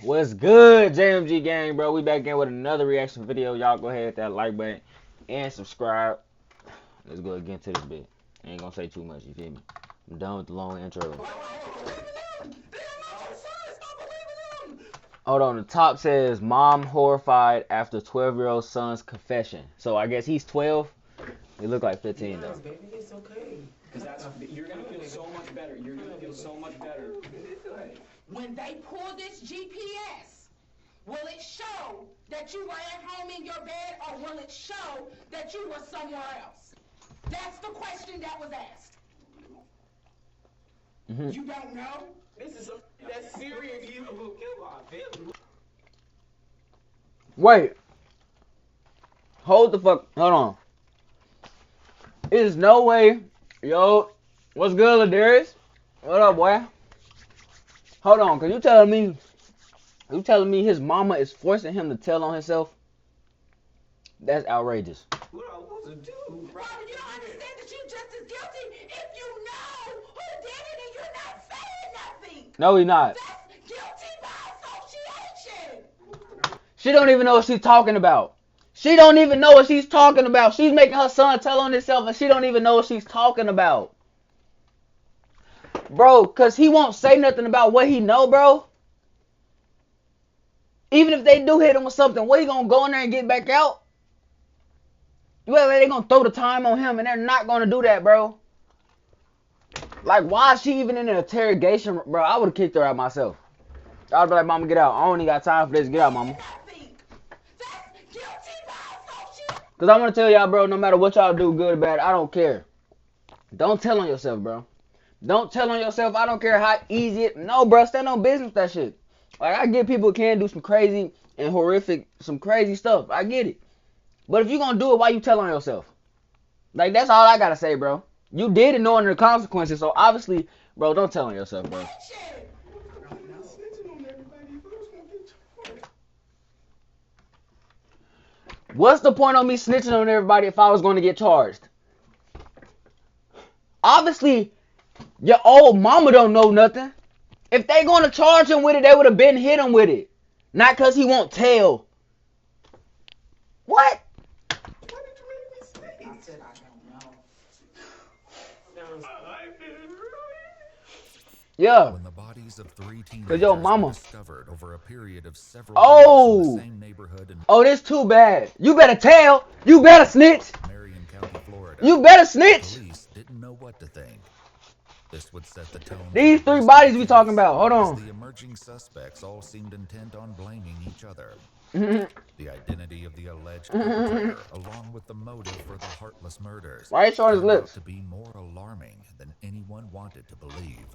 What's good, JMG gang, bro? We back again with another reaction video. Y'all go ahead, hit that like button and subscribe. Let's go again to this bit. I ain't gonna say too much, you feel me? I'm done with the long intro. Hold on, the top says, Mom horrified after 12-year-old son's confession. So I guess he's 12. He look like 15 though. Baby, it's okay. Because you're gonna feel so much better. You're gonna feel so much better. When they pull this GPS, will it show that you were at home in your bed, or will it show that you were somewhere else? That's the question that was asked. You don't know? This is that's serious. You will kill my family. Wait. Hold the fuck. Hold on. There's no way. Yo, what's good, Ladarius? What up, boy? Hold on, cause you telling me his mama is forcing him to tell on himself? That's outrageous. What am I supposed to do? Robert, you don't understand that you just as guilty if you know who did it and you're not saying nothing. No, he not. That's guilty by association. She don't even know what she's talking about. She don't even know what she's talking about. She's making her son tell on himself and she don't even know what she's talking about. Bro, cause he won't say nothing about what he know, bro. Even if they do hit him with something, what he gonna go in there and get back out? Well, they gonna throw the time on him and they're not gonna do that, bro. Like, why is she even in an interrogation, bro? I would've kicked her out myself. I'd be like, Mama, get out. I don't even got time for this. Get out, Mama. Cause I wanna tell y'all, bro, no matter what y'all do, good or bad, I don't care. Don't tell on yourself, bro. Don't tell on yourself. I don't care how easy it. No, bro, stand on business with that shit. Like, I get people can do some crazy and horrific, some crazy stuff. I get it. But if you gonna do it, why you tell on yourself? Like, that's all I gotta say, bro. You did it knowing the consequences, so obviously, bro, don't tell on yourself, bro. What's the point of me snitching on everybody if I was going to get charged? Obviously, your old mama don't know nothing. If they going to charge him with it, they would have been hit him with it. Not because he won't tell. What? Why did you make me say? I said I don't know. Yeah. When the bodies of 3 Cause your teenagers mama were discovered over a period of several days in the same neighborhood in Oh, this too bad. You better tell. You better snitch. Marion County, Florida, You better snitch. police didn't know what to think. This would set the tone. These for the 3 rest bodies of we the talking case, about. Hold as on. the emerging suspects all seemed intent on blaming each other. The identity of the alleged perpetrator, along with the motive for the heartless murders, Why are you showing his turned out lips? to be more alarming than anyone wanted to believe.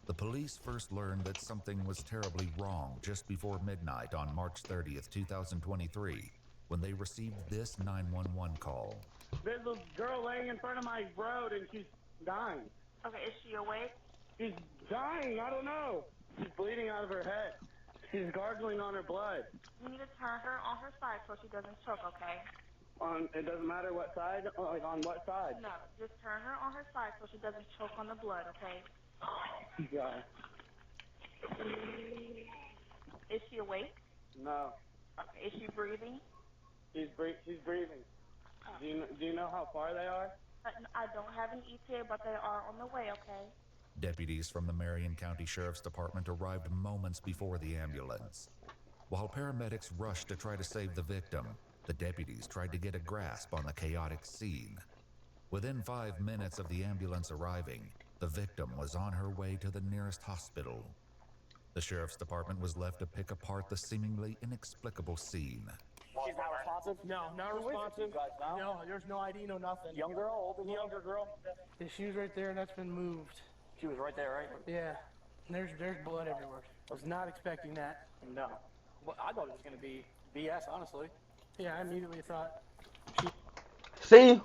The police first learned that something was terribly wrong just before midnight on March 30th, 2023, when they received this 911 call. There's a girl laying in front of my road and she's dying. Okay, is she awake? She's dying, I don't know. She's bleeding out of her head. She's gargling on her blood. You need to turn her on her side so she doesn't choke, okay? It doesn't matter what side, like on what side? No, just turn her on her side so she doesn't choke on the blood, okay? Yeah. Is she awake? No. Okay, is she breathing? She's breathing. Do you know how far they are? I don't have an ETA, but they are on the way, okay? Deputies from the Marion County Sheriff's Department arrived moments before the ambulance. While paramedics rushed to try to save the victim, the deputies tried to get a grasp on the chaotic scene. Within 5 minutes of the ambulance arriving, the victim was on her way to the nearest hospital. The Sheriff's Department was left to pick apart the seemingly inexplicable scene. She's not responsive? No, not responsive. No, there's no ID, no nothing. Young girl, older girl? Younger girl. Yeah, she was right there, and that's been moved. She was right there, right? Yeah, and there's blood everywhere. I was not expecting that. No. Well, I thought it was going to be BS, honestly. Yeah, I immediately thought. See?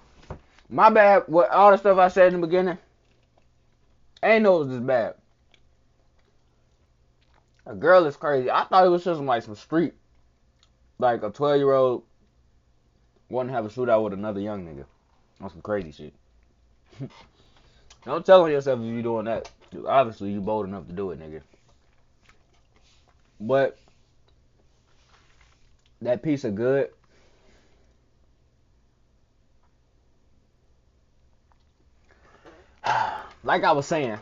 My bad. What all the stuff I said in the beginning. I ain't know it was this bad. A girl is crazy. I thought it was just like some street. Like a 12-year-old wanting to have a shootout with another young nigga. On some crazy shit. Don't tell on yourself if you doing that. Obviously, you bold enough to do it, nigga. But that piece of good, like I was saying,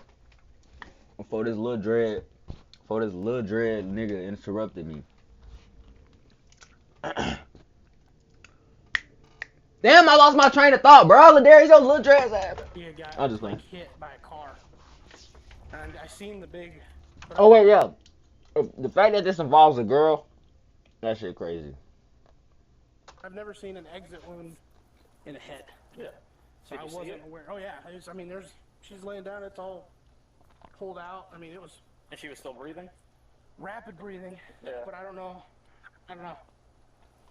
before this little dread nigga interrupted me. Damn, I lost my train of thought, bro. Ladarius, your little dreads ass. Yeah, guy I'll was just like play. hit by a car. And I seen the big. Oh wait, yeah. The fact that this involves a girl, that shit crazy. I've never seen an exit wound in a head. Yeah. So Did I you see wasn't it? aware. Oh yeah, I mean, she's laying down. It's all pulled out. I mean, it was And she was still breathing? rapid breathing. Yeah. But I don't know.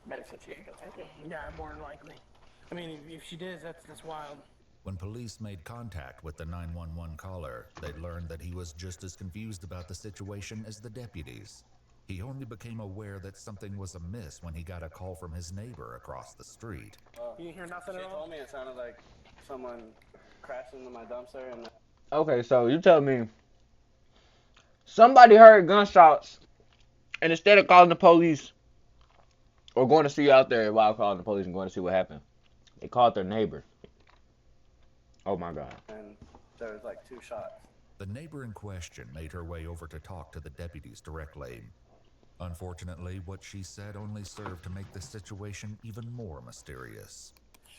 Medic said she ain't gonna take it. Yeah, more than likely. I mean, if she did, that's wild. When police made contact with the 911 caller, they learned that he was just as confused about the situation as the deputies. He only became aware that something was amiss when he got a call from his neighbor across the street. You didn't hear nothing She at all? told me it sounded like someone crashed into my dumpster and Okay, so you tell me somebody heard gunshots, and instead of calling the police or going to see you out there while calling the police and going to see what happened, they called their neighbor. Oh my God. and there was like 2 shots. The neighbor in question made her way over to talk to the deputies directly. Unfortunately, what she said only served to make the situation even more mysterious.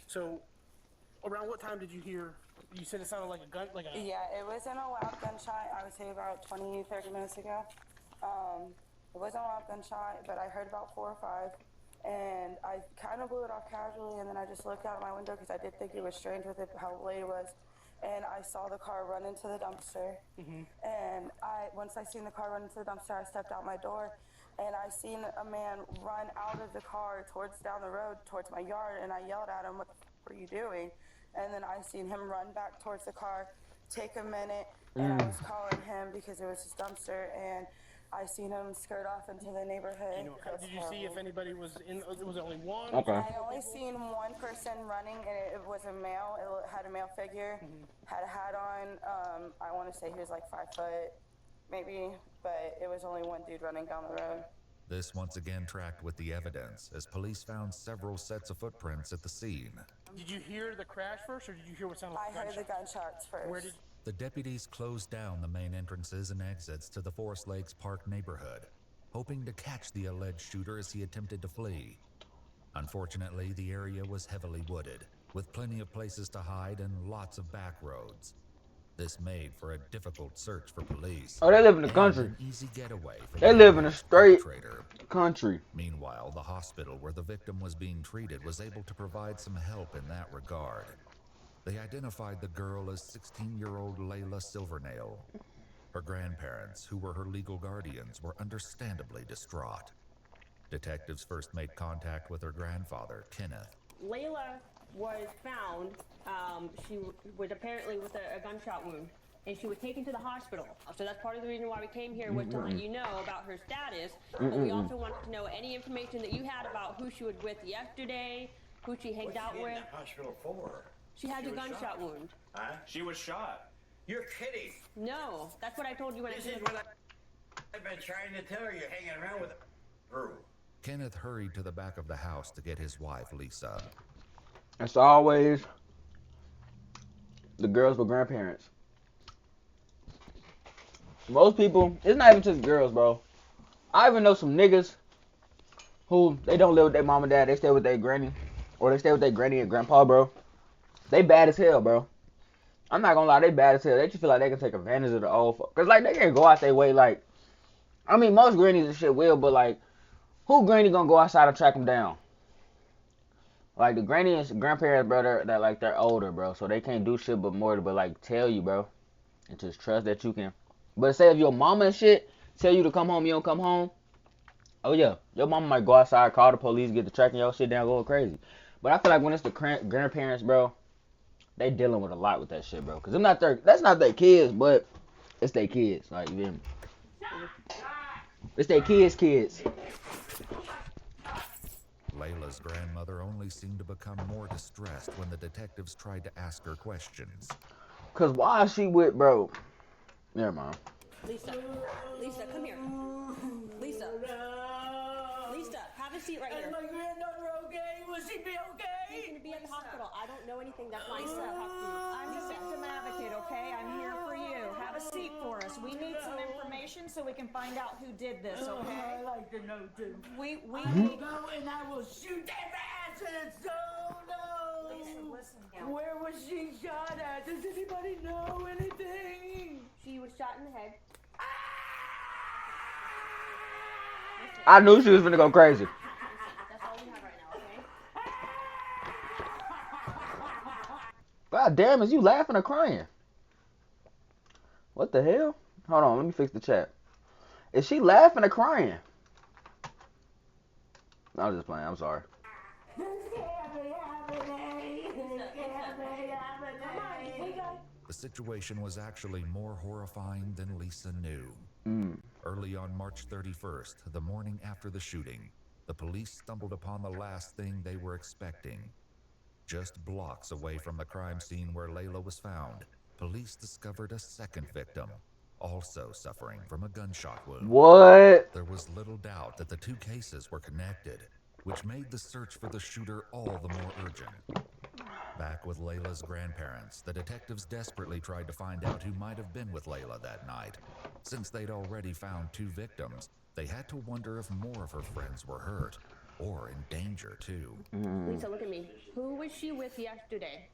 So, around what time did you hear? You said it sounded like a gun, like a. Yeah, it wasn't a loud gunshot. I would say about 20, 30 minutes ago. It wasn't a loud gunshot, but I heard about 4 or 5. And I kind of blew it off casually, and then I just looked out my window because I did think it was strange with it, how late it was. And I saw the car run into the dumpster. And once I seen the car run into the dumpster, I stepped out my door, and I seen a man run out of the car down the road towards my yard, and I yelled at him, "What the f are you doing?" And then I seen him run back towards the car, take a minute, and I was calling him because it was his dumpster, and I seen him skirt off into the neighborhood. Did you see if anybody was in? Was it only one? Okay. I only seen one person running, and it was a male. It had a male figure, had a hat on. I want to say he was like 5 foot, maybe, but it was only one dude running down the road. This once again tracked with the evidence, as police found several sets of footprints at the scene. Did you hear the crash first, or did you hear what sounded I like heard the gunshots first. Where did? The deputies closed down the main entrances and exits to the Forest Lakes Park neighborhood, hoping to catch the alleged shooter as he attempted to flee. Unfortunately, the area was heavily wooded, with plenty of places to hide and lots of back roads. This made for a difficult search for police. Oh, they live in the and country. an easy getaway for They the live in a alleged straight perpetrator. country. Meanwhile, the hospital where the victim was being treated was able to provide some help in that regard. They identified the girl as 16-year-old Layla Silvernail. Her grandparents, who were her legal guardians, were understandably distraught. Detectives first made contact with her grandfather, Kenneth. Layla was found, she was apparently with a gunshot wound, and she was taken to the hospital. So that's part of the reason why we came here, was to let you know about her status, but we also wanted to know any information that you had about who she was with yesterday, who she hanged out with. What's she in the hospital for? She had a gunshot wound. Huh? She was shot. You're kidding. No, that's what I told you when I This said is what I've been trying to tell you. You're hanging around with Drew. Kenneth hurried to the back of the house to get his wife, Lisa. It's always the girls with grandparents. Most people, it's not even just girls, bro. I even know some niggas who, they don't live with their mom and dad. They stay with their granny. Or they stay with their granny and grandpa, bro. They bad as hell, bro. I'm not gonna lie, they bad as hell. They just feel like they can take advantage of the old folks. Cause like, they can't go out their way, like, I mean, most grannies and shit will, but like, who granny gonna go outside and track them down? Like, the granny and grandparents, bro, they're like, they're older, bro. So they can't do shit but like, tell you, bro. And just trust that you can. But say if your mama and shit tell you to come home, you don't come home. Oh, yeah. Your mama might go outside, call the police, get the tracking your shit down, going crazy. But I feel like when it's the grandparents, bro, they dealing with a lot with that shit, bro. Because that's not their kids, but it's their kids. Like, you feel me? It's their kids. Layla's grandmother only seemed to become more distressed when the detectives tried to ask her questions. Cause why is she with, bro? Never mind. Lisa, come here. Lisa. a seat right here. Is my granddaughter okay? Will she be okay? She's gonna be at the hospital. I don't know anything. That's my Lisa, I'm the victim advocate, okay? I'm here for you. Have a seat for us. We need some information so we can find out who did this, okay? I'd like to know too. We I will go and I will shoot their asses. Oh no! Lisa, listen. Where was she shot at? Does anybody know anything? She was shot in the head. I knew she was gonna go crazy. That's all we have right now, okay? God damn, is you laughing or crying? What the hell? Hold on, let me fix the chat. Is she laughing or crying? I was just playing, I'm sorry. The situation was actually more horrifying than Lisa knew. Early on March 31st, the morning after the shooting, the police stumbled upon the last thing they were expecting. Just blocks away from the crime scene where Layla was found, police discovered a second victim, also suffering from a gunshot wound. What? There was little doubt that the two cases were connected, which made the search for the shooter all the more urgent. Back with Layla's grandparents, the detectives desperately tried to find out who might have been with Layla that night. Since they'd already found two victims, they had to wonder if more of her friends were hurt, or in danger too. Lisa, look at me. Who was she with yesterday?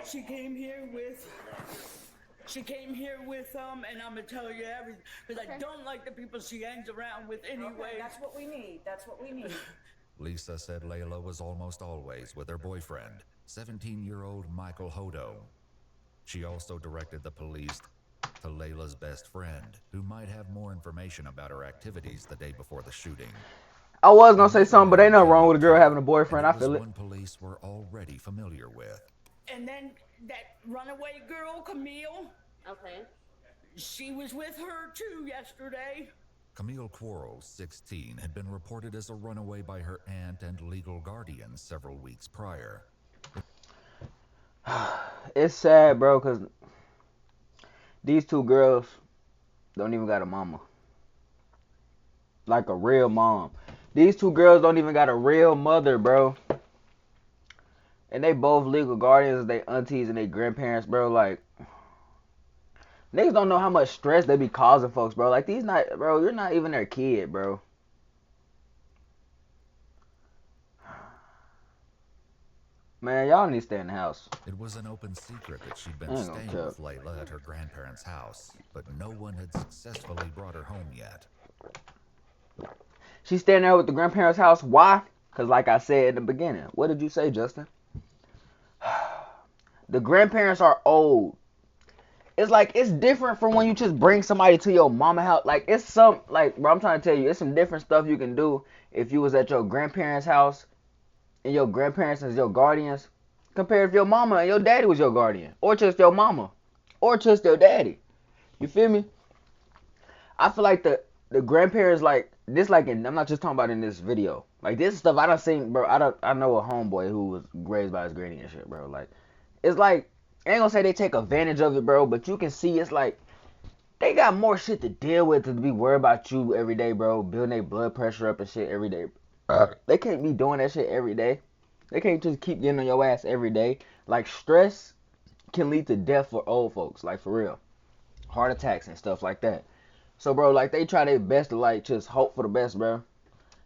She came here with, and I'm gonna tell you everything, because I don't like the people she hangs around with anyway. Okay, that's what we need. That's what we need. Lisa said Layla was almost always with her boyfriend, 17-year-old Michael Hodo. She also directed the police to Layla's best friend, who might have more information about her activities the day before the shooting. I was gonna say something, but ain't nothing wrong with a girl having a boyfriend. I feel it. One police were already familiar with. And then that runaway girl, Camille. Okay. She was with her too yesterday. Camille Quarles, 16, had been reported as a runaway by her aunt and legal guardian several weeks prior. It's sad, bro, because these two girls don't even got a mama. Like a real mom. These two girls don't even got a real mother, bro. And they both legal guardians, they aunties and they grandparents, bro. Like, niggas don't know how much stress they be causing folks, bro. Like, these not, bro, you're not even their kid, bro. Man, y'all need to stay in the house. It was an open secret that she'd been staying with Layla at her grandparents' house, but no one had successfully brought her home yet. She's staying there with the grandparents' house. Why? Because like I said in the beginning. What did you say, Justin? The grandparents are old. It's like, it's different from when you just bring somebody to your mama house. Like, it's some, like, bro, I'm trying to tell you, it's some different stuff you can do if you was at your grandparents' house and your grandparents as your guardians, compared if your mama and your daddy was your guardian, or just your mama, or just your daddy. You feel me? I feel like the grandparents, like this, like I'm not just talking about in this video. Like, this stuff I done seen, bro. I know a homeboy who was raised by his granny and shit, bro. Like, it's like, I ain't gonna say they take advantage of it, bro, but you can see it's like they got more shit to deal with to be worried about you every day, bro. Building their blood pressure up and shit every day. They can't be doing that shit every day. They can't just keep getting on your ass every day. Like, stress can lead to death for old folks, like, for real. Heart attacks and stuff like that. So, bro, like, they try their best to, like, just hope for the best, bro.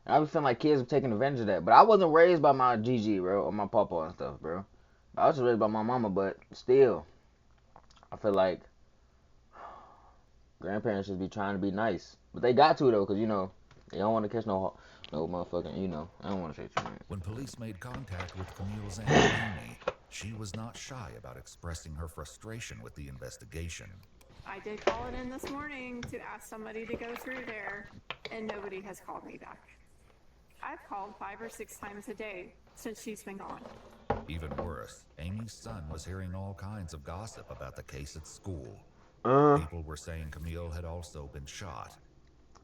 And I be feeling like kids are taking advantage of that. But I wasn't raised by my GG, bro, or my papa and stuff, bro. I was raised by my mama, but still, I feel like grandparents should be trying to be nice. But they got to, though, because, you know, they don't want to catch no motherfucking, you know, I don't want to say too much. When police made contact with Camille's Aunt Amy, she was not shy about expressing her frustration with the investigation. I did call it in this morning to ask somebody to go through there, and nobody has called me back. I've called 5 or 6 times a day since she's been gone. Even worse, Amy's son was hearing all kinds of gossip about the case at school. People were saying Camille had also been shot.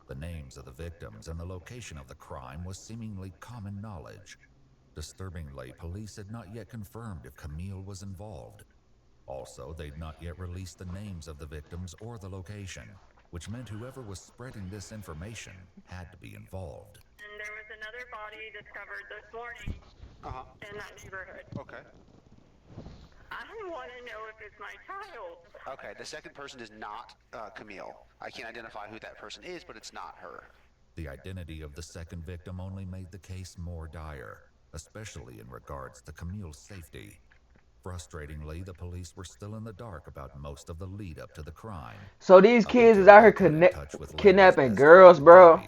The names of the victims and the location of the crime was seemingly common knowledge. Disturbingly, police had not yet confirmed if Camille was involved. Also, they'd not yet released the names of the victims or the location, which meant whoever was spreading this information had to be involved. And there was another body discovered this morning in that neighborhood. Okay. I want to know if it's my child. Okay, the second person is not Camille. I can't identify who that person is, but it's not her. The identity of the second victim only made the case more dire, especially in regards to Camille's safety. Frustratingly, the police were still in the dark about most of the lead up to the crime. So these kids is out here kidnapping girls, bro.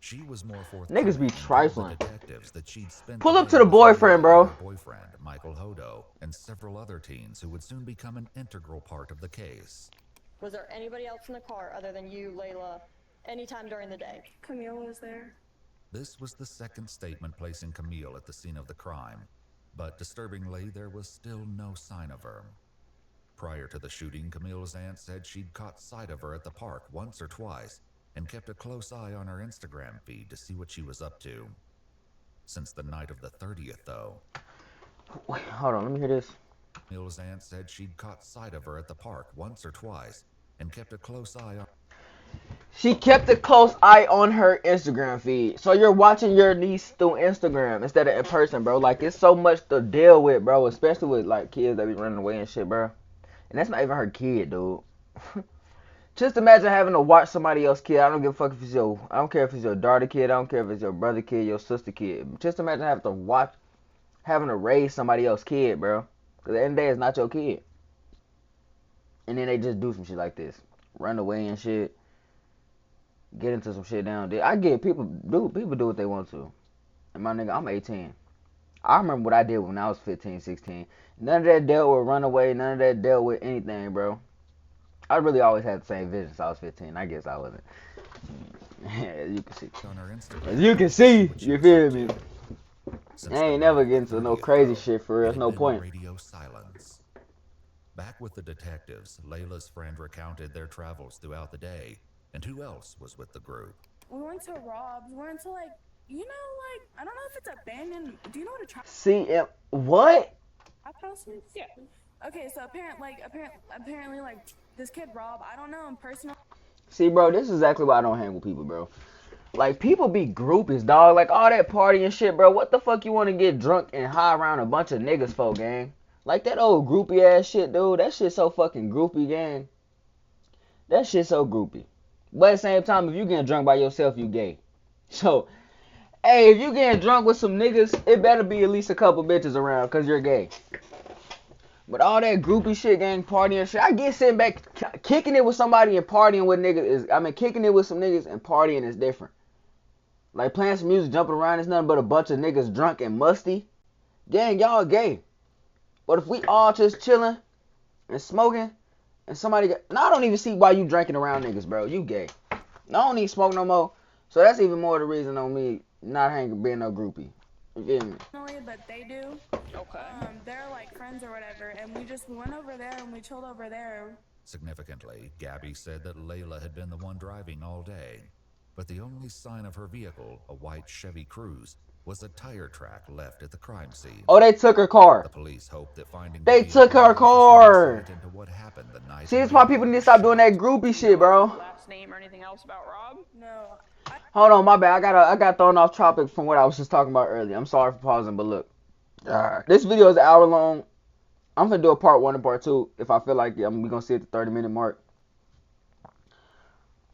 She was more Niggas be trifling. Detectives that she'd spent Pull up to the boyfriend, bro. Her boyfriend, Michael Hodo, and several other teens who would soon become an integral part of the case. Was there anybody else in the car other than you, Layla, anytime during the day? Camille was there. This was the second statement placing Camille at the scene of the crime, but disturbingly, there was still no sign of her. Prior to the shooting, Camille's aunt said she'd caught sight of her at the park once or twice and kept a close eye on her Instagram feed to see what she was up to. Since the night of the 30th, though. Wait, hold on, let me hear this. Camille's aunt said she'd caught sight of her at the park once or twice and kept a close eye on... She kept a close eye on her Instagram feed. So you're watching your niece through Instagram instead of in person, bro. Like, it's so much to deal with, bro. Especially with, like, kids that be running away and shit, bro. And that's not even her kid, dude. Just imagine having to watch somebody else's kid. I don't give a fuck if it's your... I don't care if it's your daughter kid. I don't care if it's your brother kid, your sister kid. Just imagine having to watch... Having to raise somebody else's kid, bro. Because at the end of the day, it's not your kid. And then they just do some shit like this. Run away and shit. Get into some shit down there. I get people do what they want to. And my nigga, I'm 18. I remember what I did when I was 15, 16. None of that dealt with runaway. None of that dealt with anything, bro. I really always had the same vision since I was 15. I guess I wasn't. As you can see. As you can see, you feel me? I ain't never getting to no crazy shit for real. There's no point. Radio silence. Back with the detectives, Layla's friend recounted their travels throughout the day. And who else was with the group? We went to Rob's. We went to, like, you know, like, I don't know if it's abandoned. Do you know what a trap? CM, what? Yeah. Okay, so apparently, like, this kid Rob, I don't know him personally. See, bro, this is exactly why I don't hang with people, bro. Like, people be groupies, dog. Like, all that party and shit, bro. What the fuck you want to get drunk and high around a bunch of niggas for, gang? Like, that old groupie ass shit, dude. That shit so fucking groupie, gang. That shit so groupie. But at the same time, if you getting drunk by yourself, you gay. So, hey, if you getting drunk with some niggas, it better be at least a couple bitches around, because you're gay. But all that groupie shit, gang, partying shit, I get sitting back, kicking it with somebody and partying with niggas is, I mean, kicking it with some niggas and partying is different. Like, playing some music, jumping around, it's nothing but a bunch of niggas drunk and musty. Gang, y'all gay. But if we all just chilling and smoking, and somebody got... Now, I don't even see why you drinking around niggas, bro. You gay. I don't need smoke no more. So that's even more the reason on me not hanging, being no groupie. You feel me? But they do. Okay. They're like friends or whatever, and we went over there and we chilled over there. Significantly, Gabby said that Layla had been the one driving all day. But the only sign of her vehicle, a white Chevy Cruze, was a tire track left at the crime scene. Oh, they took her car. The police hope that finding they took her car. Into what happened the night. See, that's why people need to stop doing that groupie shit, bro. Last name or anything else about Rob? No. Hold on, my bad. I got thrown off topic from what I was just talking about earlier. I'm sorry for pausing, but look. This video is an hour long. I'm gonna do a part 1 and part 2 if I feel like it. We gonna see at the 30-minute mark.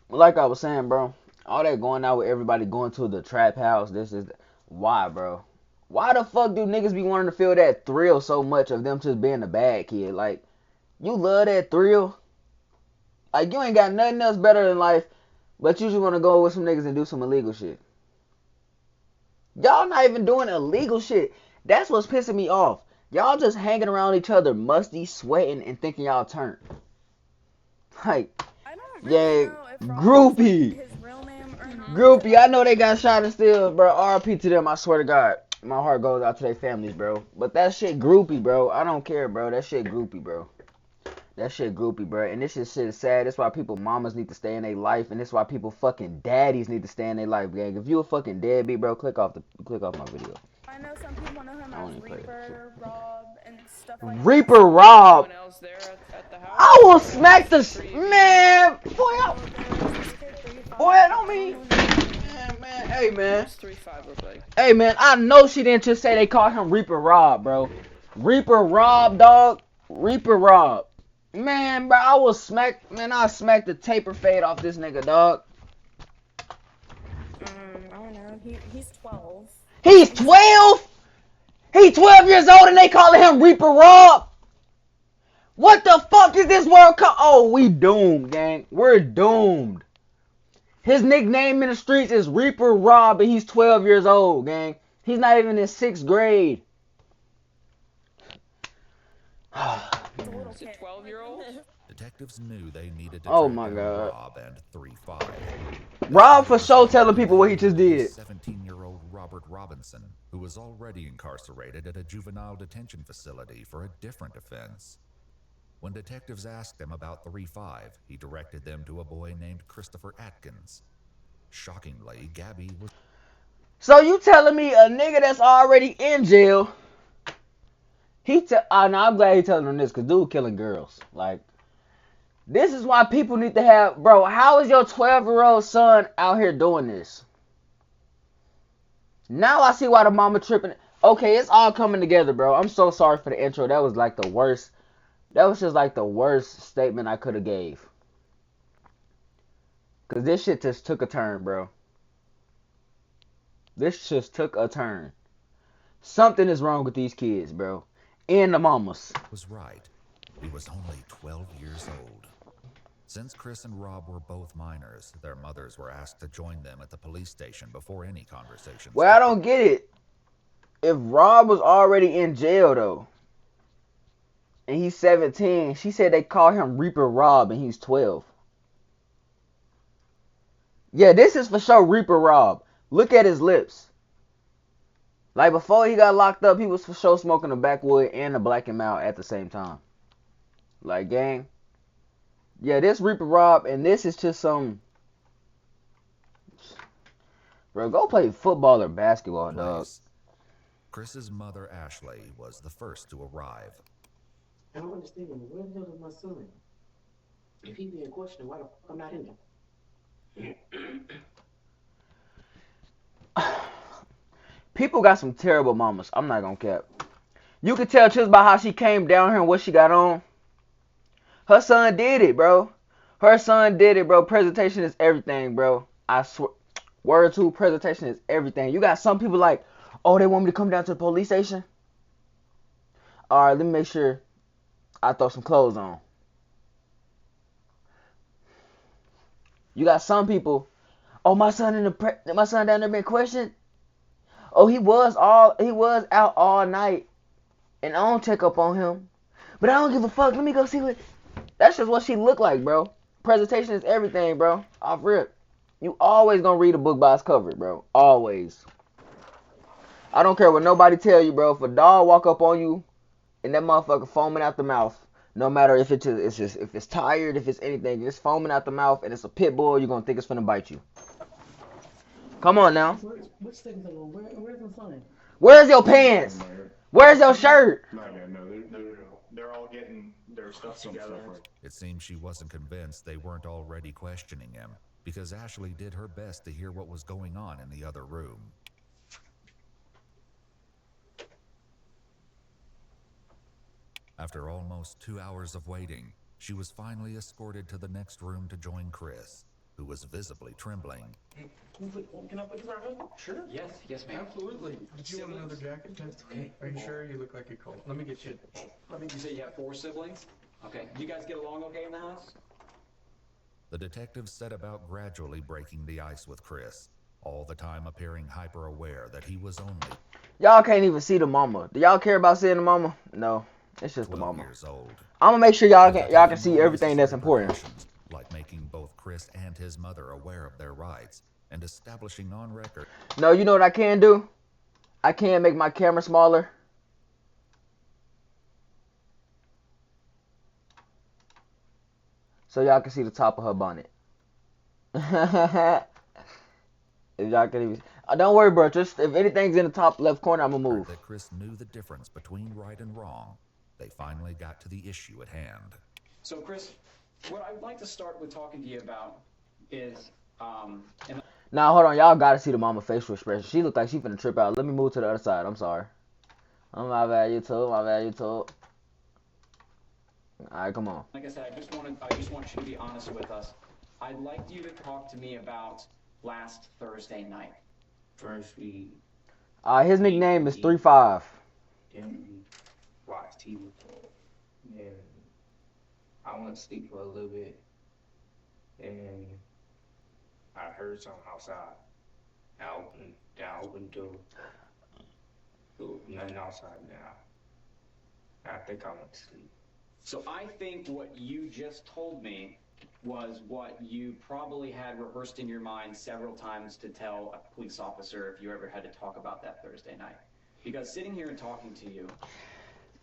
Like I was saying, bro, all that going out with everybody going to the trap house, this is why, bro. Why the fuck do niggas be wanting to feel that thrill so much of them just being a bad kid? Like, you love that thrill? Like, you ain't got nothing else better in life, but you just want to go with some niggas and do some illegal shit. Y'all not even doing illegal shit. That's what's pissing me off. Y'all just hanging around each other, musty, sweating, and thinking y'all turned. Like, yeah, groupie. Groupie, I know they got shot and still, bro. RP to them, I swear to God. My heart goes out to their families, bro. But that shit groupie, bro. I don't care, bro. That shit groupie, bro. That shit groupie, bro. And this shit is sad. That's why people mamas need to stay in their life. And that's why people fucking daddies need to stay in their life, gang. If you a fucking deadbeat, bro, click off my video. I know some people know him as Reaper, Rob, and stuff like that. Reaper Rob. I will smack the man. Boy, don't mean. Man, Hey, man. What's 3-5 look like? Hey, man, I know she didn't just say they called him Reaper Rob, bro. Reaper Rob, dog. Reaper Rob. Man, bro, I smacked the taper fade off this nigga, dog. I don't know. He's 12. He's 12? He's 12 years old and they calling him Reaper Rob? What the fuck is this world called? Oh, we doomed, gang. We're doomed. His nickname in the streets is Reaper Rob and he's 12 years old, gang. He's not even in 6th grade. Is it 12-year-old? Detectives knew they needed to Oh track my down God. Rob and 3-5. Rob for sure telling people what he just did. 17-year-old Robert Robinson, who was already incarcerated at a juvenile detention facility for a different offense. When detectives asked him about 3-5, he directed them to a boy named Christopher Atkins. Shockingly, Gabby was... So you telling me a nigga that's already in jail, I'm glad he telling them this, because dude killing girls. Like, this is why people need to have, bro, how is your 12-year-old son out here doing this? Now I see why the mama tripping. Okay, it's all coming together, bro. I'm so sorry for the intro. That was like the worst. That was just like the worst statement I could have gave. Because this shit just took a turn, bro. This just took a turn. Something is wrong with these kids, bro. And the mamas. Was right. He was only 12 years old. Since Chris and Rob were both minors, their mothers were asked to join them at the police station before any conversations. Well, I don't get it. If Rob was already in jail, though, and he's 17, she said they call him Reaper Rob and he's 12. Yeah, this is for sure Reaper Rob. Look at his lips. Like, before he got locked up, he was for sure smoking a backwood and a Black and Mild at the same time. Like, gang. Yeah, this Reaper Rob, and this is just some... Bro, go play football or basketball, dog. Chris's mother, Ashley, was the first to arrive. I don't understand. Where the hell is my son? If he being questioned, why the fuck I'm not in there? People got some terrible mamas. I'm not gonna cap. You can tell just by how she came down here and what she got on. Her son did it, bro. Her son did it, bro. Presentation is everything, bro. I swear. Word to presentation is everything. You got some people like, oh, they want me to come down to the police station? Alright, let me make sure I throw some clothes on. You got some people, oh, my son down there been questioned. Oh, he was out all night, and I don't check up on him. But I don't give a fuck. Let me go see what. That's just what she look like, bro. Presentation is everything, bro. Off rip. You always gonna read a book by its cover, bro. Always. I don't care what nobody tell you, bro. If a dog walk up on you and that motherfucker foaming out the mouth, no matter if if it's tired, if it's anything, it's foaming out the mouth and it's a pit bull, you're gonna think it's finna bite you. Come on now. Which things are going? Where's my son? Where's your pants? Where's your shirt? No, they're all getting their stuff together. It seems she wasn't convinced they weren't already questioning him, because Ashley did her best to hear what was going on in the other room. After almost 2 hours of waiting, she was finally escorted to the next room to join Chris, who was visibly trembling. Can I put this right here? Sure. Yes, ma'am. Absolutely. Did you want another jacket? Okay. Are you sure? You look like you're cold. Let me get you. You say you have 4 siblings? Okay. You guys get along okay in the house? The detectives set about gradually breaking the ice with Chris, all the time appearing hyper-aware that he was only... Y'all can't even see the mama. Do y'all care about seeing the mama? No. It's just the mama. Years old. I'm gonna make sure y'all can see everything that's important. Like making both Chris and his mother aware of their rights and establishing on record. No, you know what I can do? I can make my camera smaller. So y'all can see the top of her bonnet. If y'all can even... don't worry, bro. Just if anything's in the top left corner, I'm gonna move. That Chris knew the difference between right and wrong. They finally got to the issue at hand. So, Chris, what I'd like to start with talking to you about is... Nah, hold on. Y'all gotta see the mama facial expression. She looked like she finna trip out. Let me move to the other side. I'm sorry. Oh, my bad, YouTube. My bad, YouTube. Alright, come on. Like I said, I just want you to be honest with us. I'd like you to talk to me about last Thursday night. First we His nickname is 3-5. then we watched TV. And I went to sleep for a little bit. And I heard something outside. I opened the door. There was nothing outside now. I think I went to sleep. So I think what you just told me was what you probably had rehearsed in your mind several times to tell a police officer if you ever had to talk about that Thursday night. Because sitting here and talking to you,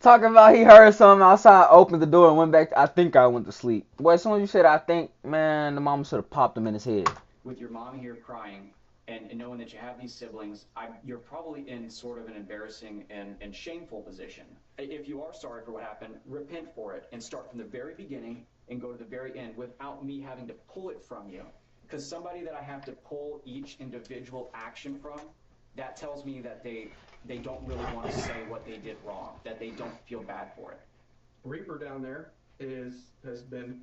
Talking about he heard something outside, opened the door, and went back. I think I went to sleep. Boy, as soon as you said I think, man, the mama should have popped him in his head. with your mom here crying and knowing that you have these siblings, you're probably in sort of an embarrassing and shameful position. If you are sorry for what happened, repent for it and start from the very beginning and go to the very end without me having to pull it from you. Because somebody that I have to pull each individual action from, that tells me that they don't really want to say what they did wrong, that they don't feel bad for it. Reaper down there has been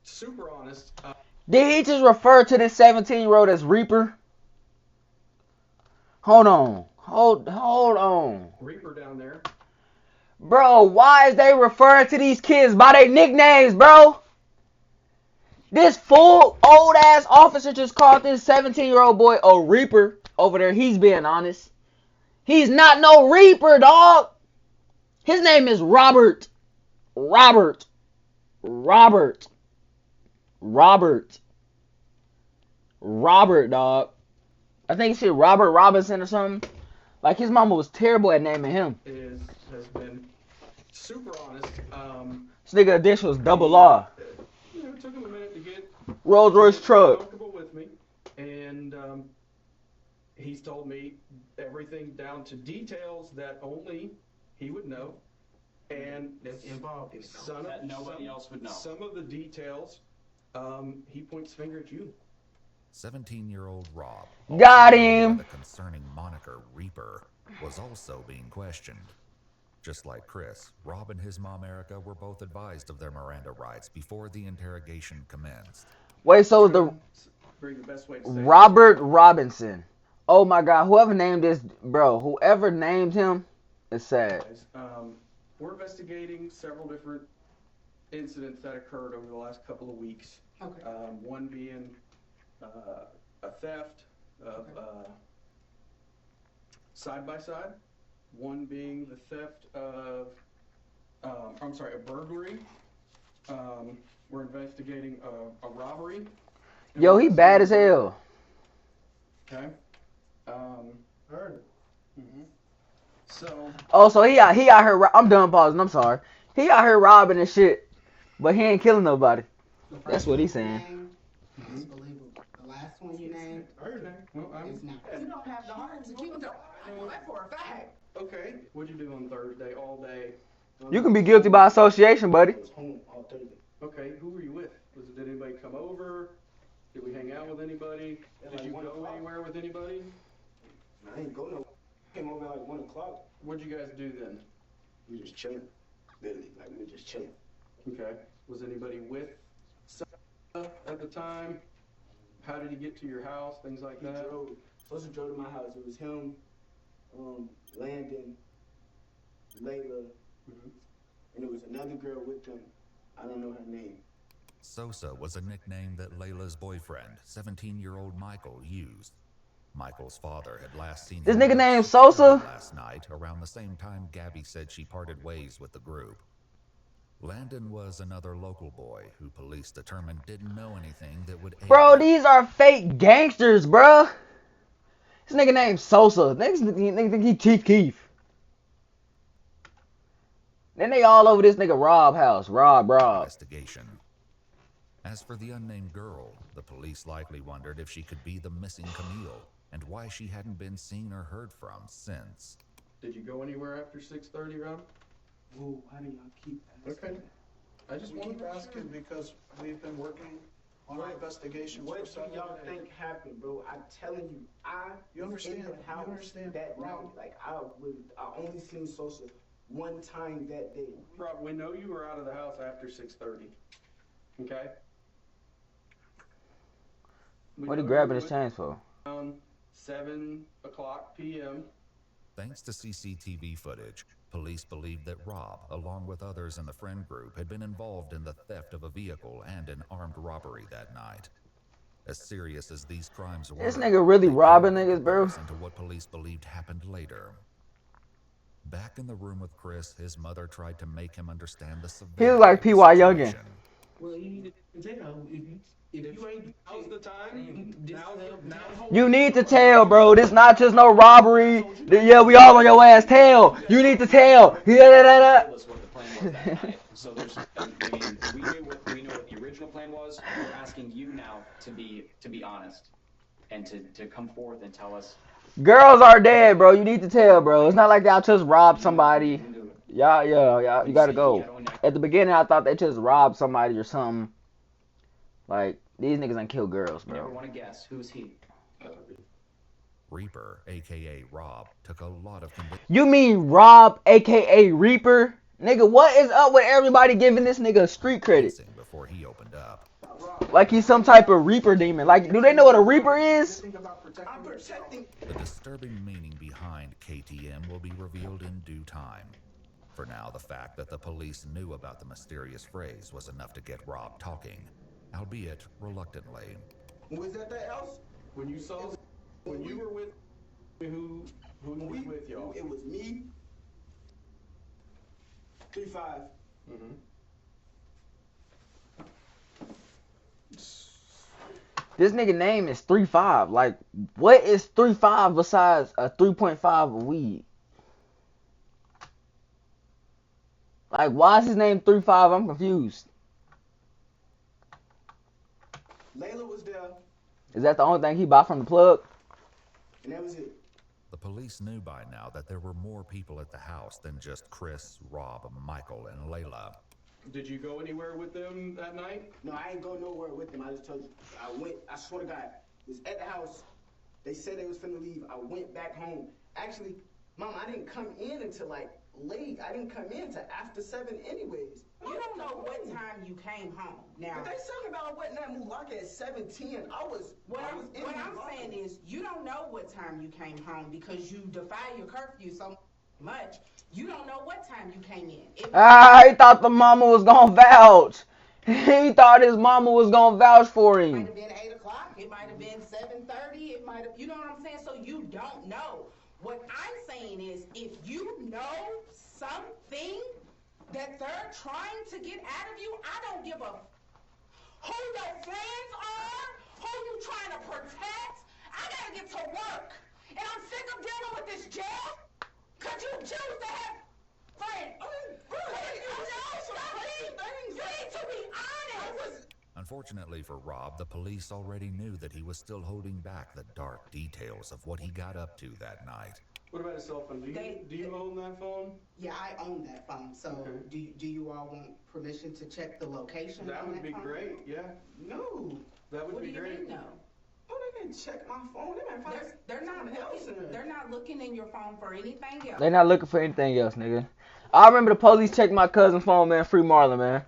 super honest. Did he just refer to this 17-year-old as Reaper? Hold on. Hold on. Reaper down there. Bro, why is they referring to these kids by their nicknames, bro? This fool, old-ass officer just called this 17-year-old boy a Reaper over there. He's being honest. He's not no Reaper, dog. His name is Robert. Robert, dog. I think he said Robert Robinson or something. Like, his mama was terrible at naming him. Has been super honest. This nigga addition was double law. It took him a minute to get Rolls Royce truck. comfortable with me, and he's told me everything down to details that only he would know, and that's involved. That nobody else would know. Some of the details, he points finger at you. 17-year-old Rob, Got him. the concerning moniker Reaper, was also being questioned. Just like Chris, Rob and his mom Erica were both advised of their Miranda rights before the interrogation commenced. Wait, so the Bring the best way to say it. Robert Robinson. Oh my God, whoever named this, bro, whoever named him is sad. We're investigating several different incidents that occurred over the last couple of weeks. Okay. One being a theft of side-by-side. One being the theft of, a burglary. We're investigating a robbery. Yo, he bad as hell. Okay. Heard it. Mm-hmm. So. Oh, so he out here. I'm done pausing. I'm sorry. He out here robbing and shit, but he ain't killing nobody. That's what he's saying. It's believable. The last one you named Well, is not. You don't have the heart to keep it. I know that for a fact. Okay. What'd you do on Thursday all day? You can be guilty by association, buddy. I was home all Thursday. Okay. Who were you with? Did anybody come over? Did we hang out with anybody? Did you go anywhere with anybody? I ain't go nowhere. Came over like 1 o'clock. What'd you guys do then? We just chilling. Literally, like we were just chilling. Okay. Was anybody with Sosa at the time? How did he get to your house? Things like that? Sosa drove to my house. It was him, Landon, Layla, and there was another girl with them. I don't know her name. Sosa was a nickname that Layla's boyfriend, 17-year-old Michael, used. Michael's father had last seen This him nigga named Sosa? last night around the same time Gabby said she parted ways with the group. Landon was another local boy who police determined didn't know anything that would aid Bro, them. these are fake gangsters, bro. This nigga named Sosa. Niggas think he Chief Keef. Then they all over this nigga Rob house. Rob. Investigation. As for the unnamed girl, the police likely wondered if she could be the missing Camille and why she hadn't been seen or heard from since. Did you go anywhere after 6:30, Rob? Whoa, why do y'all keep asking? Okay. I just We wanted keep to asking because we've been working on our investigations for What do several y'all days. think happened, bro? I'm telling you, I You understand? in the house You understand? that Rob. night. Like I only seen Sosa one time that day. Rob, we know you were out of the house after 6:30. Okay? What are you grabbing his chains for? Around 7 o'clock p.m. Thanks to CCTV footage, police believed that Rob, along with others in the friend group, had been involved in the theft of a vehicle and an armed robbery that night. As serious as these crimes were, This nigga really robbing niggas, bro. into what police believed happened later. Back in the room with Chris, his mother tried to make him understand the severity He was like of the P.Y. Youngin. situation. Well, you need to tell if you ain't. Now's the time. Now. You need to tell, bro. This not just no robbery. Yeah, we all on your ass. Tell. You need to tell. Yeah. Told us what the plan was that night. So there's, I mean, we knew what the original plan was. We're asking you now to be honest and to come forth and tell us. Girls are dead, bro. You need to tell, bro. It's not like y'all just robbed somebody. Y'all, you gotta go. At the beginning, I thought they just robbed somebody or something. Like, these niggas ain't kill girls, You ever bro. want to guess who's he? Reaper, aka Rob, took a lot of convincing You mean Rob, aka Reaper? Nigga, what is up with everybody giving this nigga street credit? before he opened up. Like he's some type of Reaper demon. Like, do they know what a Reaper is? I'm protecting. The disturbing meaning behind KTM will be revealed in due time. For now, the fact that the police knew about the mysterious phrase was enough to get Rob talking, albeit reluctantly. Was at that house? When you saw, when you were with, who was with y'all? It was me. 3-5. Mm-hmm. This nigga name is 3-5. Like, what is 3-5 besides a 3.5 of weed? Like, why is his name 3-5? I'm confused. Layla was there, Is that the only thing he bought from the plug? and that was it. The police knew by now that there were more people at the house than just Chris, Rob, Michael, and Layla. Did you go anywhere with them that night? No, I ain't go nowhere with them. I just told you. I went, I swear to God, was at the house. They said they was finna leave. I went back home. Actually, Mom, I didn't come in until like late. I didn't come in till after 7 anyways. You don't know what time you came home. Now, But they talking about what now Mulaka at 7:10. what I was in I'm Mulaka. saying is, you don't know what time you came home because you defy your curfew so much. You don't know what time you came in. He thought the mama was gonna vouch. He thought his mama was gonna vouch for It might him. have been 8 o'clock. It might have been 7:30. It might have, you know what I'm saying? So you don't know. What I'm saying is, if you know something that they're trying to get out of you, I don't give a who your friends are, who you trying to protect. I gotta get to work. And I'm sick of dealing with this jail. Could you choose to have friends? You need to be honest. Unfortunately for Rob, the police already knew that he was still holding back the dark details of what he got up to that night. What about his cell phone? Do you own that phone? Yeah, I own that phone. So Okay. do you all want permission to check the location That on would that be phone? great, yeah. No. That would What be do you great. mean no? Oh, they didn't check my phone. They might find They're not something else in looking. there. They're not looking in your phone for anything else. They not looking for anything else, nigga. I remember the police checked my cousin's phone, man. Free Marlon, man.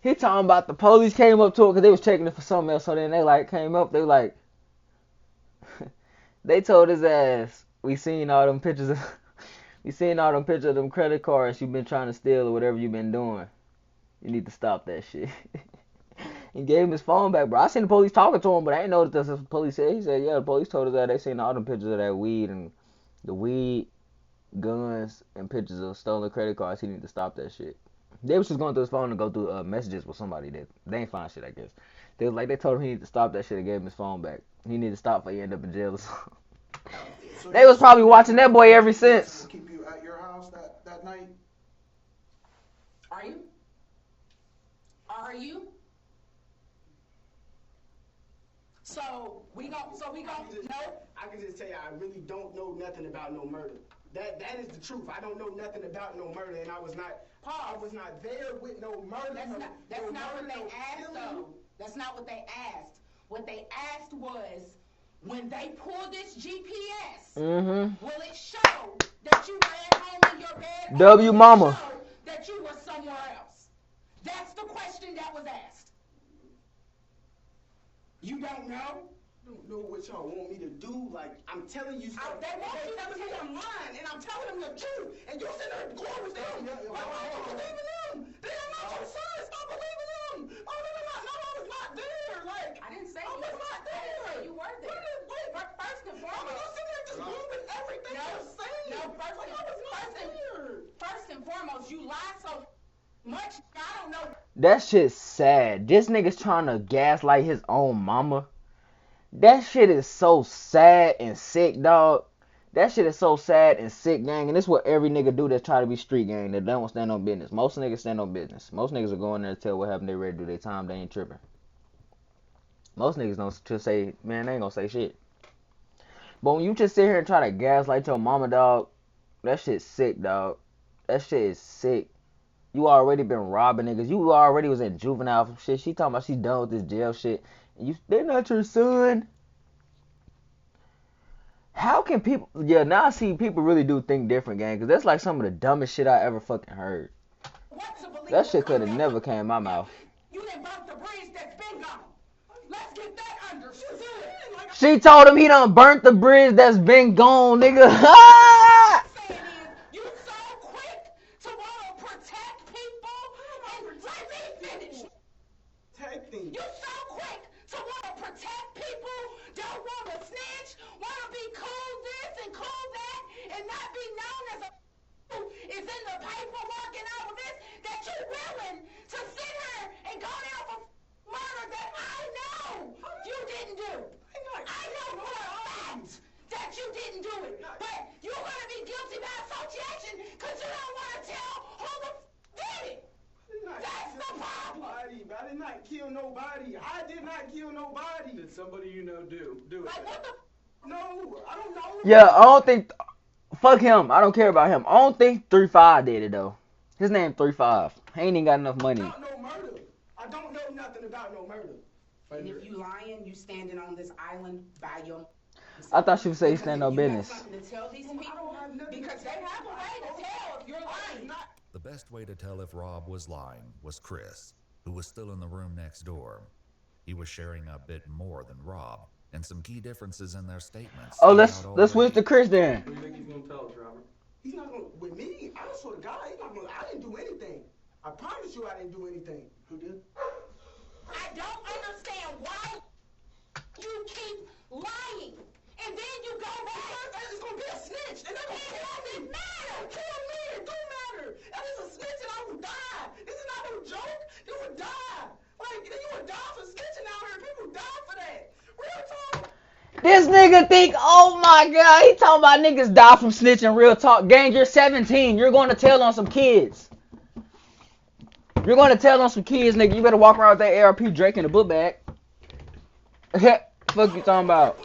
He talking about the police came up to him because they was checking it for something else. So then they like came up. They like, they told his ass, we seen all them pictures of, we seen all them pictures of them credit cards you been trying to steal or whatever you been doing. You need to stop that shit. He gave him his phone back, bro. I seen the police talking to him, but I ain't know that that's what the police said. He said, yeah, the police told us that they seen all them pictures of that weed and the weed, guns, and pictures of stolen credit cards. He need to stop that shit. They was just going through his phone to go through messages with somebody that they ain't find shit, I guess. They was like, they told him he need to stop that shit and gave him his phone back. He need to stop before he end up in jail or something. So They was probably watching that boy ever since. Keep you at your house that night? Are you? Are you? So we gon' no. I can just tell you, I really don't know nothing about no murder. That is the truth. I don't know nothing about no murder, and I was not. I was not there with no murder. That's not what they asked though. That's not what they asked. What they asked was, when they pull this GPS, will it show that you were at home in your bed? W mama. Show that you were somewhere else? That's the question that was asked. You don't know? I don't know what y'all want me to do. Like, I'm telling you stuff. They want you to tell me I'm lying, and I'm telling them the truth. And you sitting there going with them. Why are you believing them? They are not your sons. Stop believing them. Oh, I was not there. Like, I didn't say I was not there. You were there. Wait, first and foremost. I'm not sitting there just going with everything you're saying. No, first and foremost, you lie so much. I don't know. That shit's sad. This nigga's trying to gaslight his own mama. That shit is so sad and sick, dog. That shit is so sad and sick, gang. And this is what every nigga do that try to be street gang. That don't stand on business. Most niggas stand on business. Most niggas are going there to tell what happened. They ready to do their time. They ain't tripping. Most niggas don't just say, man, they ain't gonna say shit. But when you just sit here and try to gaslight your mama, dog, that shit's sick, dog. That shit is sick. You already been robbing niggas. You already was in juvenile shit. She talking about she done with this jail shit. They're not your son. How can people... Yeah, now I see people really do think different, gang. Because that's like some of the dumbest shit I ever fucking heard. That shit could have never came in my mouth. You done burnt the bridge that's been gone. Let's get that under. She told him he done burnt the bridge that's been gone, nigga. You so quick to want to protect people and let me finish. Protecting. You so quick to want to protect people, don't want to snitch, want to be cool this and cool that, and not be known as a is in the paperwork and all of this, that you're willing to sit here and go down for murder that I know you didn't do. I know for a fact that you didn't do it, but you're going to be guilty by association because you don't want to tell who the did it. That's the problem. I did not kill nobody. I did not kill nobody. Did somebody you know do it? Like, what the? No, I don't know. Yeah, I don't think... Fuck him. I don't care about him. I don't think 3-5 did it, though. His name 3-5. He ain't even got enough money. About no murder. I don't know nothing about no murder. And if you lying, you standing on this island by your... I thought she would say he stand no business. You have something to tell these people because they have a way to tell if you're lying. The best way to tell if Rob was lying was Chris, who was still in the room next door. He was sharing a bit more than Rob, and some key differences in their statements. Oh, let's switch to Chris then. What do you think he's gonna tell us, Robert? He's not gonna, with me, I swear to God, he's not gonna, I didn't do anything. I promise you I didn't do anything. Who did? I don't understand why you keep lying. And then you go back. It's gonna be a snitch. And it doesn't matter. Kill me. It don't matter. If it's a snitch and I would die. This is not no joke. You would die. Like, you would die for snitching out here. People die for that. Real talk. This nigga think, oh my God, he talking about niggas die from snitching. Real talk. Gang, you're 17. You're going to tell on some kids. You're going to tell on some kids, nigga. You better walk around with that ARP Drake in the book bag. Fuck you talking about?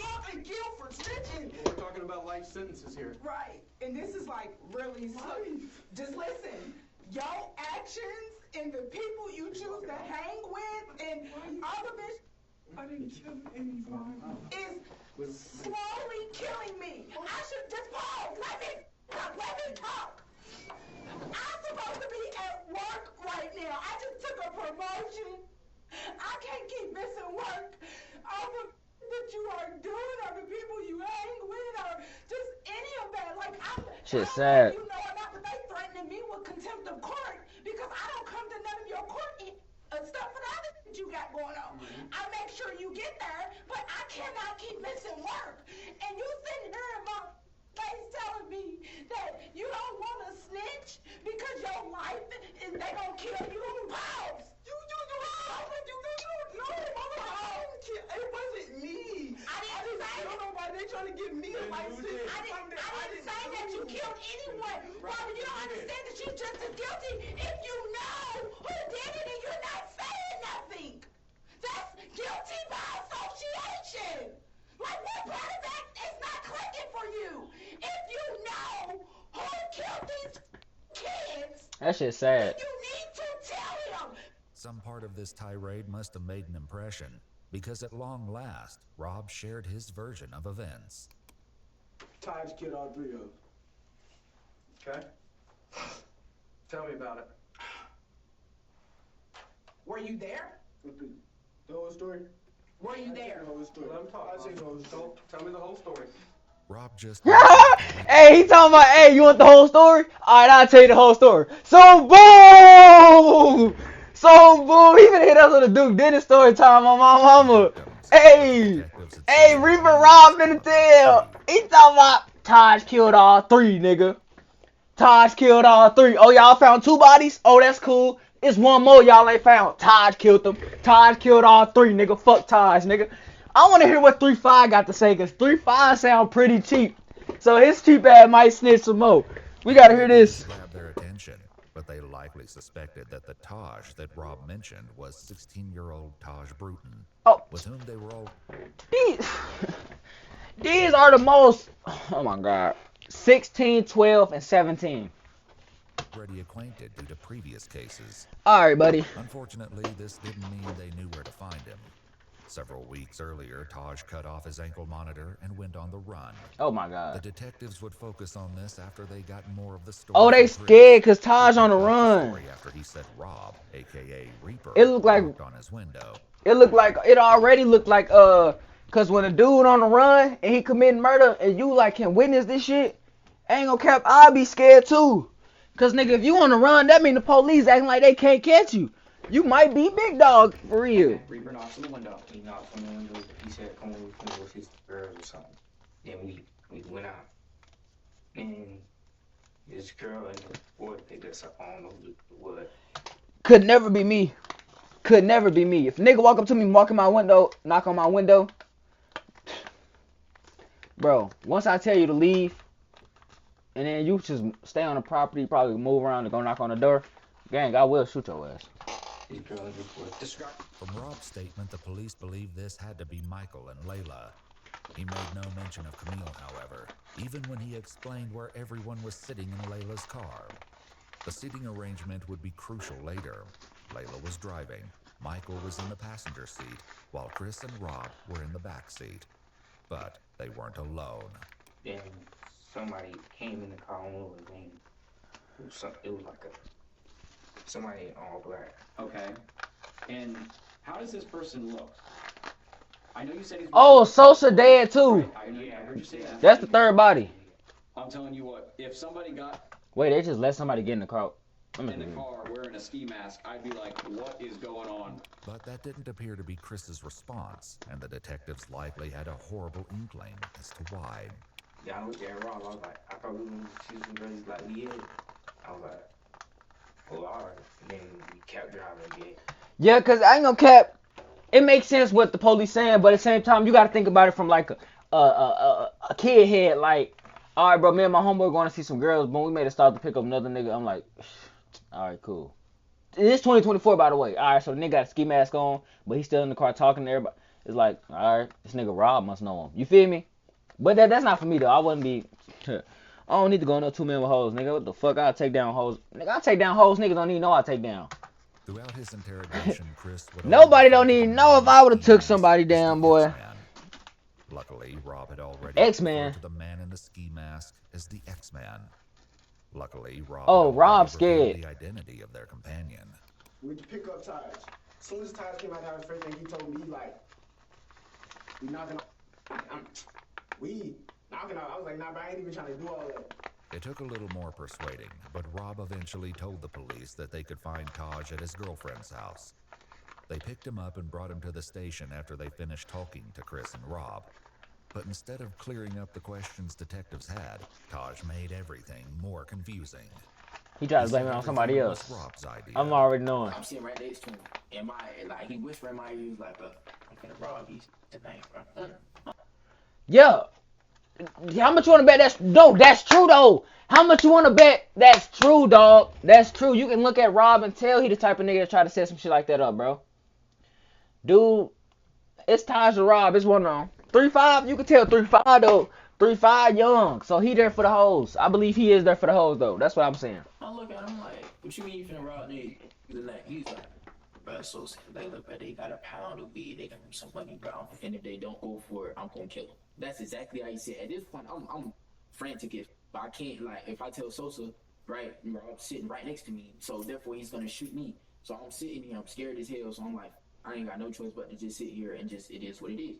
We're talking about life sentences here. Right. And this is like really just listen. Your actions and the people you choose to hang with and all of this I didn't kill anybody. Is slowly killing me. I should just pause. Let me talk. I'm supposed to be at work right now. I just took a promotion. I can't keep missing work. All the that you are doing, or the people you hang with, or just any of that. Like, Shit sad. You know or not, but they threatening me with contempt of court because I don't come to none of your court stuff for the other that you got going on. I make sure you get there, but I cannot keep missing work. And you sitting here in my face telling me that you don't want to snitch because your life is they gonna kill you. Pause. It wasn't me. I didn't say I don't know why they trying to get me to like this. I didn't say that you killed anyone. Robert, you don't understand that you're just as guilty if you know who did it and you're not saying nothing. That's guilty by association. Like, what part of that is not clicking for you? If you know who killed these kids, that shit's sad. you need to tell him. Some part part of this tirade must have made an impression, because at long last, Rob shared his version of events. Taj killed all three of them. Okay. Tell me about it. Were you there? The whole story? Were you there? The whole story. Let him talk. Tell me the whole story. Rob just... Hey, he talking about, hey, you want the whole story? Alright, I'll tell you the whole story. So boom! So boom! He finna hit us with a Duke Dennis story time on my mama. Hey! Hey, Reaper Rob finna tell. He talking about Taj killed all three, nigga. Taj killed all three. Oh, y'all found 2 bodies? Oh, that's cool. It's one more y'all ain't found. Taj killed them. Taj killed all 3, nigga. Fuck Taj, nigga. I want to hear what 3-5 got to say, because 3-5 sound pretty cheap. So his cheap ass might snitch some more. We got to hear this. Grabbed their attention, but they likely suspected that the Taj that Rob mentioned was 16-year-old Taj Bruton, with whom they were all... These are the most... Oh, my God. 16, 12, and 17. Already acquainted due to previous cases. Alright, buddy. Unfortunately, this didn't mean they knew where to find him. Several weeks earlier, Taj cut off his ankle monitor and went on the run. Oh my God. The detectives would focus on this after they got more of the story. Oh, they scared because Taj on the run. After he said Rob, aka Reaper, it looked like on his window. It already looked like cause when a dude on the run and he committing murder and you like can witness this shit, ain't gonna cap, I'll be scared too. Cause nigga, if you on the run, that mean the police acting like they can't catch you. You might be big dog for real. Reaper knocks on the window. He knocked on the window. He said, "Come on, we can go see some girls or something." Then we went out, and this girl and the boy picked us up. I don't know what. Could never be me. Could never be me. If a nigga walk up to me, walk in my window, knock on my window, bro. Once I tell you to leave, and then you just stay on the property, probably move around and go knock on the door, gang, I will shoot your ass. From Rob's statement, the police believe this had to be Michael and Layla. He made no mention of Camille, however, even when he explained where everyone was sitting in Layla's car. The seating arrangement would be crucial later. Layla was driving, Michael was in the passenger seat, while Chris and Rob were in the back seat. But they weren't alone. Then somebody came in the car and it was like somebody in all black. Okay. And how does this person look? I know you said he's... Oh, Sosa dead too. Yeah, I heard you say that. That's the third body. I'm telling you what, if somebody got... Wait, they just let somebody get in the car. In the car wearing a ski mask, I'd be like, what is going on? But that didn't appear to be Chris's response, and the detectives likely had a horrible inkling as to why. Yeah, I looked at Rob, I was like, I thought we were going to see some girls. Like, yeah. I was like, oh, all right. And then we kept driving again. Yeah, because I ain't gonna cap. It makes sense what the police saying, but at the same time, you got to think about it from like a kid head. Like, all right, bro, me and my homeboy going to see some girls, but we made a stop to pick up another nigga. I'm like, all right, cool. It's 2024, by the way. All right, so the nigga got a ski mask on, but he's still in the car talking to everybody. It's like, all right, this nigga Rob must know him. You feel me? But that's not for me, though. I wouldn't be... I don't need to go in no 2 men with hoes, nigga. What the fuck? I'll take down hoes. Nigga, I'll take down hoes. Niggas don't even know I take down. Throughout his interrogation, Chris would nobody don't even know if I would have took somebody down, boy. Luckily, Rob had already X-Man. referred to the man in the ski mask as the X-Man. Luckily, Rob Rob's scared. The identity of their companion. We pick up Taj. As soon as Taj came out of the house, first thing he told me, he like, we knocking on. We knocking on. I was like, nah, but I ain't even trying to do all that. It took a little more persuading, but Rob eventually told the police that they could find Taj at his girlfriend's house. They picked him up and brought him to the station after they finished talking to Chris and Rob. But instead of clearing up the questions detectives had, Taj made everything more confusing. He tried to blame it on somebody else. Rob's idea. I'm already knowing. I'm sitting right next to him. And like, he whispered in my ear, he was like, bro, I'm gonna rob you tonight, bro. Yeah. How much you want to bet that's... No, that's true, though. How much you want to bet that's true, dog? That's true. You can look at Rob and tell he the type of nigga that try to set some shit like that up, bro. Dude, it's Taj and Rob. It's one of them. 3-5, you can tell 3-5, though. 3-5 young. So he there for the hoes. I believe he is there for the hoes, though. That's what I'm saying. I look at him like, what you mean you finna rob niggas? He's like, bro. So like, look, bro, they got a pound of weed, they got some money, bro. And if they don't go for it, I'm gonna kill them. That's exactly how you said. At this point, I'm frantic but I can't, like, if I tell Sosa, right, Rob's sitting right next to me, so therefore he's gonna shoot me. So I'm sitting here, I'm scared as hell, so I'm like, I ain't got no choice but to just sit here and just, it is what it is.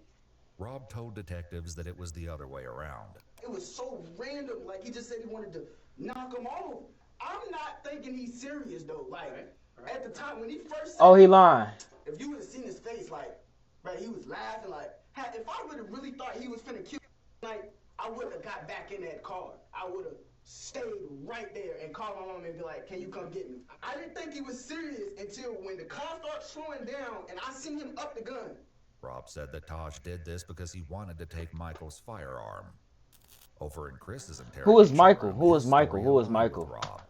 Rob told detectives that it was the other way around. It was so random. Like, he just said he wanted to knock him off. I'm not thinking he's serious, though. Like, at the time, when he first said, He lying. if you would have seen his face, like, right, he was laughing, like, if I would have really thought he was finna kill, like, I would have got back in that car. I would have stayed right there and called my mom and be like, can you come get me? I didn't think he was serious until when the car started slowing down and I seen him up the gun. Rob said that Taj did this because he wanted to take Michael's firearm. Over in Chris's interrogation, Who is Michael? room, Who his is Michael? story Who is aligned Michael? with Rob.